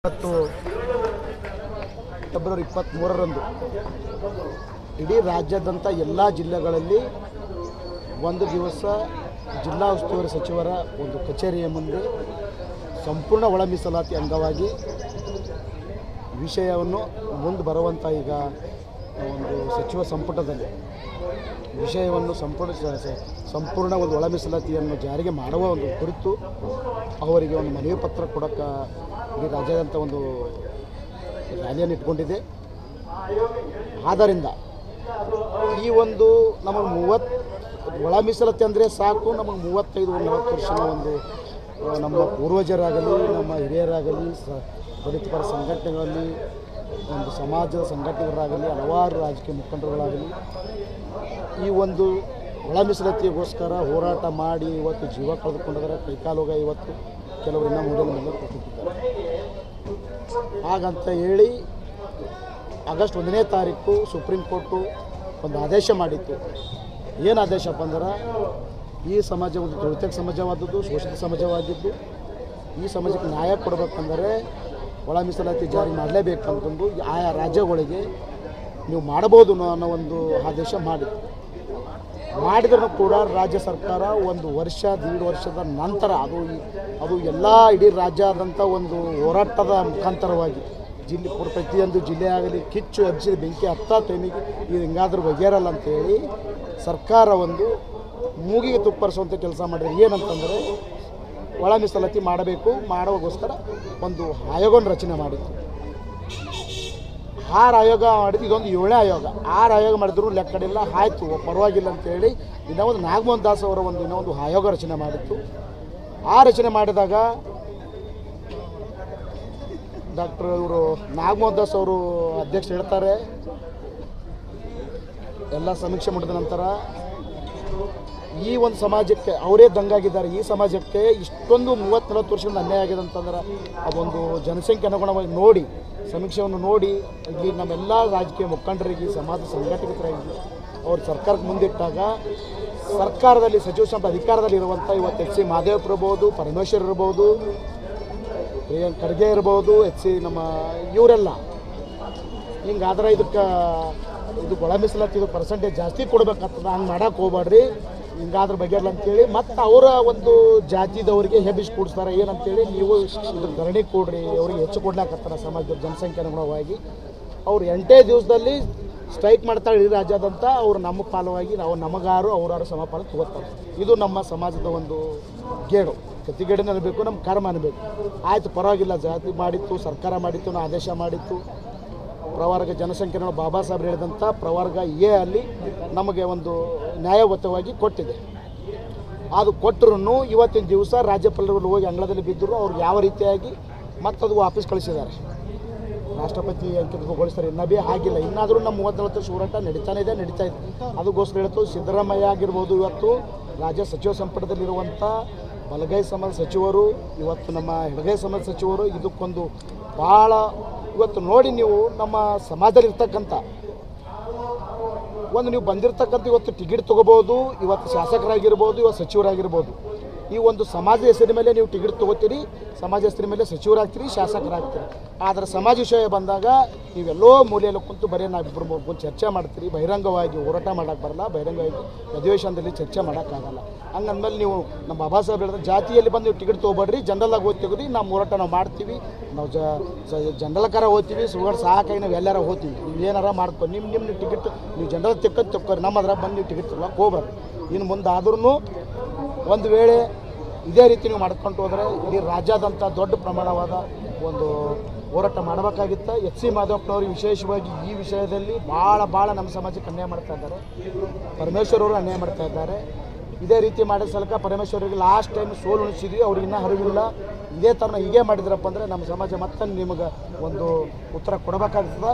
ಇವತ್ತು ಫೆಬ್ರವರಿ 23ರಂದು ಇಡೀ ರಾಜ್ಯಾದ್ಯಂತ ಎಲ್ಲ ಜಿಲ್ಲೆಗಳಲ್ಲಿ ಒಂದು ದಿವಸ ಜಿಲ್ಲಾ ಉಸ್ತುವಾರಿ ಸಚಿವರ ಒಂದು ಕಚೇರಿಯ ಮುಂದೆ ಸಂಪೂರ್ಣ ಒಳ ಮೀಸಲಾತಿ ಅಂಗವಾಗಿ ವಿಷಯವನ್ನು ಮುಂದೆ ಬರುವಂಥ ಈಗ ಒಂದು ಸಚಿವ ಸಂಪುಟದಲ್ಲಿ ವಿಷಯವನ್ನು ಸಂಪೂರ್ಣ ಒಂದು ಒಳ ಮೀಸಲಾತಿಯನ್ನು ಜಾರಿಗೆ ಮಾಡುವ ಒಂದು ಕುರಿತು ಅವರಿಗೆ ಒಂದು ಮನವಿ ಪತ್ರ ಕೊಡೋಕ್ಕೆ ಇಡೀ ರಾಜ್ಯಾದ್ಯಂತ ಒಂದು ರ್ಯಾಲಿಯನ್ನು ಇಟ್ಕೊಂಡಿದೆ. ಆದ್ದರಿಂದ ಈ ಒಂದು ನಮಗೆ 30 ಒಳ ಮೀಸಲಾತಿ ಅಂದರೆ ಸಾಕು, ನಮಗೆ 35-40 ವರ್ಷದ ಒಂದು ನಮ್ಮ ಪೂರ್ವಜರಾಗಲಿ ನಮ್ಮ ಹಿರಿಯರಾಗಲಿ ದಲಿತ ಪರ ಸಂಘಟನೆಗಳಲ್ಲಿ ಒಂದು ಸಮಾಜದ ಸಂಘಟನೆಗಳಾಗಲಿ ಹಲವಾರು ರಾಜಕೀಯ ಮುಖಂಡರುಗಳಾಗಲಿ ಈ ಒಂದು ಒಳ ಮೀಸಲಾತಿಗೋಸ್ಕರ ಹೋರಾಟ ಮಾಡಿ ಇವತ್ತು ಜೀವ ಕಳೆದುಕೊಂಡಿದ್ದಾರೆ. ಕೈಕಾಲೋಗ ಇವತ್ತು ಕೆಲವರು ಇನ್ನೂ ಮೂಲೆಯಲ್ಲಿ ಕೂತಿದ್ದಾರೆ. ಹಾಗಂತ ಹೇಳಿ ಆಗಸ್ಟ್ 1ನೇ ತಾರೀಕು ಸುಪ್ರೀಂ ಕೋರ್ಟು ಒಂದು ಆದೇಶ ಮಾಡಿತ್ತು. ಏನು ಆದೇಶಪ್ಪ ಅಂದ್ರೆ ಈ ಸಮಾಜ ಒಂದು ದುರ್ತೆಗೆ ಸಮಾಜವಾದದ್ದು, ಶೋಷಿತ ಸಮಾಜವಾಗಿದ್ದು, ಈ ಸಮಾಜಕ್ಕೆ ನ್ಯಾಯ ಕೊಡಬೇಕಂದರೆ ಒಳ ಮೀಸಲಾತಿ ಜಾರಿ ಮಾಡಲೇಬೇಕಂತಂದು ಆಯಾ ರಾಜ್ಯಗಳಿಗೆ ನೀವು ಮಾಡಬಹುದು ಅನ್ನೋ ಒಂದು ಆದೇಶ ಮಾಡಿದ್ರೂ ಕೂಡ ರಾಜ್ಯ ಸರ್ಕಾರ 1 ವರ್ಷ 1.5 ವರ್ಷದ ನಂತರ ಅದು ಎಲ್ಲ ಇಡೀ ರಾಜ್ಯಾದ್ಯಂತ ಒಂದು ಹೋರಾಟದ ಮುಖಾಂತರವಾಗಿ ಪ್ರತಿಯೊಂದು ಜಿಲ್ಲೆ ಆಗಲಿ ಕಿಚ್ಚು ಹಬ್ಬಿಸಿದ ಬೆಂಕಿ ಹತ್ತ ಟೈಮಿಗೆ ಇದು ಹಿಂಗಾದ್ರೂ ಬಗೆಹರಲ್ಲ ಅಂತೇಳಿ ಸರ್ಕಾರ ಒಂದು ಮೂಗಿಗೆ ತುಪ್ಪರಿಸುವಂಥ ಕೆಲಸ ಮಾಡಿದ್ರೆ ಏನಂತಂದರೆ ಒಳ ಮೀಸಲಾತಿ ಮಾಡೋಗೋಸ್ಕರ ಒಂದು ಆಯೋಗವನ್ನು ರಚನೆ ಮಾಡಿತ್ತು. 6 ಆಯೋಗ ಮಾಡಿದ್ದು, ಇದೊಂದು 7ನೇ ಆಯೋಗ. 6 ಆಯೋಗ ಮಾಡಿದ್ರು ಲೆಕ್ಕಡಿಲ್ಲ, ಆಯಿತು ಪರವಾಗಿಲ್ಲ ಅಂತೇಳಿ ಇನ್ನೊಂದು ನಾಗಮೋಹನ್ ದಾಸ್ ಅವರ ಇನ್ನೊಂದು ಆಯೋಗ ರಚನೆ ಮಾಡಿತ್ತು. ಆ ರಚನೆ ಮಾಡಿದಾಗ ಇವರು ನಾಗಮೋಹನ್ ದಾಸ್ ಅವರು ಅಧ್ಯಕ್ಷರು ಹೇಳ್ತಾರೆ, ಎಲ್ಲ ಸಮೀಕ್ಷೆ ಮಾಡಿದ ನಂತರ ಈ ಒಂದು ಸಮಾಜಕ್ಕೆ ಅವರೇ ದಂಗಾಗಿದ್ದಾರೆ. ಈ ಸಮಾಜಕ್ಕೆ ಇಷ್ಟೊಂದು 30-40 ವರ್ಷದಿಂದ ಅನ್ಯಾಯ ಆಗಿದೆ ಅಂತಂದ್ರೆ ಅದೊಂದು ಜನಸಂಖ್ಯೆ ಅನುಗುಣವಾಗಿ ನೋಡಿ ಸಮೀಕ್ಷೆಯನ್ನು ನೋಡಿ ಇಲ್ಲಿ ನಮ್ಮೆಲ್ಲ ರಾಜಕೀಯ ಮುಖಂಡರಿಗೆ ಸಮಾಜ ಸಂಘಟಕರಾಗಿ ಅವರು ಸರ್ಕಾರಕ್ಕೆ ಮುಂದಿಟ್ಟಾಗ ಸರ್ಕಾರದಲ್ಲಿ ಸಚಿವ ಸಂಪುಟ ಅಧಿಕಾರದಲ್ಲಿ ಇರುವಂಥ ಇವತ್ತು ಎಚ್ ಸಿ ಮಹದೇವಪ್ಪ ಇರ್ಬೋದು, ಪರಮೇಶ್ವರ್ ಇರ್ಬೋದು, ಪ್ರಿಯಾಂಕ್ ಖರ್ಗೆ ಇರ್ಬೋದು, ನಮ್ಮ ಇವರೆಲ್ಲ ಹಿಂಗಾದ್ರೆ ಇದು ಒಳ ಮೀಸಲಾತಿ ಇದು ಪರ್ಸೆಂಟೇಜ್ ಜಾಸ್ತಿ ಕೊಡ್ಬೇಕಂತಂದ್ರೆ ಹಂಗೆ ಮಾಡೋಕೆ ಹೋಗ್ಬೇಡ್ರಿ, ಹಿಂಗಾದ್ರ ಬಗೆಯಲ್ಲ ಅಂತೇಳಿ ಮತ್ತು ಅವರ ಒಂದು ಜಾತಿದವರಿಗೆ ಹೆಬ್ಬಿಸಿ ಕೂಡಿಸ್ತಾರೆ. ಏನಂತೇಳಿ ನೀವು ಇದ್ರ ಧರಣಿ ಕೊಡ್ರಿ, ಅವ್ರಿಗೆ ಹೆಚ್ಚು ಕೊಡ್ಲಾಕತ್ತಾರ ಸಮಾಜದ ಜನಸಂಖ್ಯೆ ಅನುಗುಣವಾಗಿ. ಅವ್ರು 8 ದಿವಸದಲ್ಲಿ ಸ್ಟ್ರೈಕ್ ಮಾಡ್ತಾರೆ ಇಡೀ ರಾಜ್ಯಾದ್ಯಂತ. ಅವರು ನಮ್ಮ ಪಾಲವಾಗಿ ನಾವು ನಮಗಾರು ಅವರಾರು ಸಮಪಾಲು ತಗೋತಾರೆ. ಇದು ನಮ್ಮ ಸಮಾಜದ ಒಂದು ಗೇಡು. ಪ್ರತಿಗೇಡನೇ ಅನ್ನಬೇಕು, ನಮ್ಮ ಕರ್ಮ ಅನ್ನಬೇಕು. ಆಯಿತು ಪರವಾಗಿಲ್ಲ, ಜಾತಿ ಮಾಡಿತ್ತು, ಸರ್ಕಾರ ಮಾಡಿತ್ತು, ನಾವು ಆದೇಶ ಮಾಡಿತ್ತು. ಪ್ರವರ್ಗ ಜನಸಂಖ್ಯೆ ಬಾಬಾ ಸಾಹೇಬ್ ಹೇಳಿದಂಥ ಪ್ರವರ್ಗ ಎ ಅಲ್ಲಿ ನಮಗೆ ಒಂದು ನ್ಯಾಯಯುತವಾಗಿ ಕೊಟ್ಟಿದೆ. ಅದು ಕೊಟ್ಟರು ಇವತ್ತಿನ ದಿವಸ ರಾಜ್ಯಪಾಲರು ಹೋಗಿ ಅಂಗಳದಲ್ಲಿ ಬಿದ್ದರು. ಅವ್ರಿಗೆ ಯಾವ ರೀತಿಯಾಗಿ ಮತ್ತದು ವಾಪಸ್ ಕಳಿಸಿದ್ದಾರೆ, ರಾಷ್ಟ್ರಪತಿ ಅಂಕಿತಗೊಳಿಸ್ತಾರೆ. ಇನ್ನೂ ಆಗಿಲ್ಲ. ಇನ್ನಾದರೂ ನಮ್ಮ 34 ವರ್ಷ ಹೋರಾಟ ನಡೀತಾ ಇದೆ. ಅದಕ್ಕೋಸ್ಕರ ಹೇಳ್ತು ಸಿದ್ದರಾಮಯ್ಯ ಆಗಿರ್ಬೋದು, ಇವತ್ತು ರಾಜ್ಯ ಸಚಿವ ಸಂಪುಟದಲ್ಲಿರುವಂಥ ಬಲಗೈ ಸಮಾಜ ಸಚಿವರು, ಇವತ್ತು ನಮ್ಮ ಎಡಗೈ ಸಮಾಜ ಸಚಿವರು, ಇದಕ್ಕೊಂದು ಭಾಳ ಇವತ್ತು ನೋಡಿ ನೀವು ನಮ್ಮ ಸಮಾಜದಲ್ಲಿ ಇರ್ತಕ್ಕಂಥ ನೀವು ಬಂದಿರತಕ್ಕಂಥ ಇವತ್ತು ಟಿಕೆಟ್ ತೊಗೋಬೋದು, ಇವತ್ತು ಶಾಸಕರಾಗಿರ್ಬೋದು, ಇವತ್ತು ಸಚಿವರಾಗಿರ್ಬೋದು. ಈ ಒಂದು ಸಮಾಜ ಹೆಸರಿನ ಮೇಲೆ ನೀವು ಟಿಕೆಟ್ ತೊಗೋತೀರಿ, ಸಮಾಜ ಹೆಸರಿನ ಮೇಲೆ ಸಚಿವರಾಗ್ತೀರಿ, ಶಾಸಕರಾಗ್ತೀರಿ. ಆದರೆ ಸಮಾಜ ವಿಷಯ ಬಂದಾಗ ನೀವೆಲ್ಲೋ ಮೂಲೆಯಲ್ಲಿ ಕುಂತು ಬರೀ ನಾವಿಬ್ಬರು ಕುಂತು ಚರ್ಚೆ ಮಾಡ್ತೀರಿ. ಬಹಿರಂಗವಾಗಿ ಹೋರಾಟ ಮಾಡೋಕ್ಕೆ ಬರಲ್ಲ, ಬಹಿರಂಗವಾಗಿ ಅಧಿವೇಶನದಲ್ಲಿ ಚರ್ಚೆ ಮಾಡೋಕ್ಕಾಗಲ್ಲ. ಹಂಗಂದ್ಮೇಲೆ ನೀವು ನಮ್ಮ ಬಾಬಾ ಸಾಹೇಬ್ ಹೇಳಿದ್ರೆ ಜಾತಿಯಲ್ಲಿ ಬಂದು ನೀವು ಟಿಕೆಟ್ ತೊಗೊಬೇಡ್ರಿ, ಜನರಲ್ಲಾಗಿ ಓದಿ ತೆಗೆದು ನಮ್ಮ ಹೋರಾಟ ನಾವು ಮಾಡ್ತೀವಿ, ನಾವು ಜನರಲ್ಕಾರ ಹೋಗ್ತೀವಿ, ಸುಗರ್ ಸಾಕಾಗಿ ನಾವು ಎಲ್ಲಾರ ಹೋಗ್ತೀವಿ. ನೀವು ಏನಾರ ಮಾಡ್ಕೊಂಡು ನಿಮ್ಮ ಟಿಕೆಟ್ ನೀವು ಜನರಲ್ ತೆಕ್ಕೊರಿ, ನಮ್ಮ ಅದ್ರ ಬಂದು ನೀವು ಟಿಕೆಟ್ ತೊಗೊಳಕ್ಕೆ ಹೋಗ್ಬಾರ್ದು. ಇನ್ನು ಮುಂದೆ ಆದ್ರೂ ಒಂದು ವೇಳೆ ಇದೇ ರೀತಿ ನೀವು ಮಾಡ್ಕೊಂಡು ಹೋದರೆ ಇಡೀ ರಾಜ್ಯಾದ್ಯಂತ ದೊಡ್ಡ ಪ್ರಮಾಣವಾದ ಒಂದು ಹೋರಾಟ ಮಾಡಬೇಕಾಗಿತ್ತು. ಎಚ್ ಸಿ ಮಹದೇವಪ್ಪನವ್ರಿಗೆ ವಿಶೇಷವಾಗಿ ಈ ವಿಷಯದಲ್ಲಿ ಭಾಳ ನಮ್ಮ ಸಮಾಜಕ್ಕೆ ಅನ್ಯಾಯ ಮಾಡ್ತಾ ಇದ್ದಾರೆ. ಪರಮೇಶ್ವರ್ ಅವರು ಅನ್ಯಾಯ ಮಾಡ್ತಾ ಇದ್ದಾರೆ. ಇದೇ ರೀತಿ ಮಾಡಿದ ಸಲಕ ಪರಮೇಶ್ವರಿಗೆ ಲಾಸ್ಟ್ ಟೈಮ್ ಸೋಲು ಉಣಿಸಿದ್ವಿ, ಅವ್ರಿಗೆ ಇನ್ನೂ ಅರಿವಿಲ್ಲ. ಇದೇ ಥರ ಹೀಗೆ ಮಾಡಿದ್ರಪ್ಪ ಅಂದರೆ ನಮ್ಮ ಸಮಾಜ ಮತ್ತೆ ನಿಮಗೆ ಒಂದು ಉತ್ತರ ಕೊಡಬೇಕಾಗ್ತದೆ.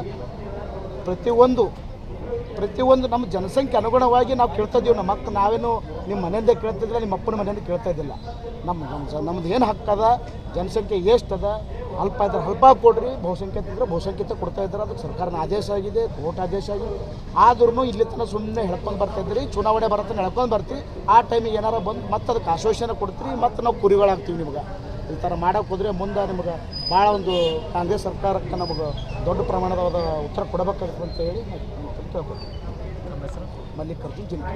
ಪ್ರತಿಯೊಂದು ನಮ್ಮ ಜನಸಂಖ್ಯೆ ಅನುಗುಣವಾಗಿ ನಾವು ಕೇಳ್ತಾ ಇದ್ದೀವಿ. ನಮ್ಮ ಹಕ್ಕು ನಾವೇನು ನಿಮ್ಮ ಮನೆಯಿಂದ ಕೇಳ್ತಿದ್ದಿಲ್ಲ, ನಿಮ್ಮ ಅಪ್ಪನ ಮನೆಯಿಂದ ಕೇಳ್ತಾ ಇದ್ದಿಲ್ಲ. ನಮ್ದು ಏನು ಹಕ್ಕದ, ಜನಸಂಖ್ಯೆ ಎಷ್ಟದ, ಅಲ್ಪ ಇದ್ರೆ ಅಲ್ಪ ಕೊಡ್ರಿ, ಬಹುಸಂಖ್ಯಾತ ಇದ್ದರೆ ಬಹುಸಂಖ್ಯಾತ ಕೊಡ್ತಾ ಇದ್ದಾರೆ. ಅದಕ್ಕೆ ಸರ್ಕಾರನ ಆದೇಶ ಆಗಿದೆ, ಕೋರ್ಟ್ ಆದೇಶ ಆಗಿದೆ. ಆದ್ರೂ ಇಲ್ಲಿ ತನಕ ಸುಮ್ಮನೆ ಹೇಳ್ಕೊಂಡು ಬರ್ತಾಯಿದ್ರಿ. ಚುನಾವಣೆ ಬರುತ್ತೆ ಹೇಳ್ಕೊಂಡು ಬರ್ತೀವಿ. ಆ ಟೈಮಿಗೆ ಏನಾರ ಬಂದು ಮತ್ತೆ ಅದಕ್ಕೆ ಆಶ್ವಾಸನೆ ಕೊಡ್ತೀರಿ, ಮತ್ತು ನಾವು ಕುರಿಗಳಾಗ್ತೀವಿ. ನಿಮ್ಗೆ ಈ ಥರ ಮಾಡೋಕೆ ಹೋದರೆ ಮುಂದೆ ನಿಮ್ಗೆ ಭಾಳ ಒಂದು ಕಾಂಗ್ರೆಸ್ ಸರ್ಕಾರಕ್ಕೆ ನಮಗೆ ದೊಡ್ಡ ಪ್ರಮಾಣದ ಉತ್ತರ ಕೊಡಬೇಕಾಗುತ್ತೆ ಅಂತ ಹೇಳಿ ಕೇಳ್ಕೊಳ್ತೀನಿ. ಮಲ್ಲಿಕಾರ್ಜುನ್ ಜಿಲ್ಲೆ.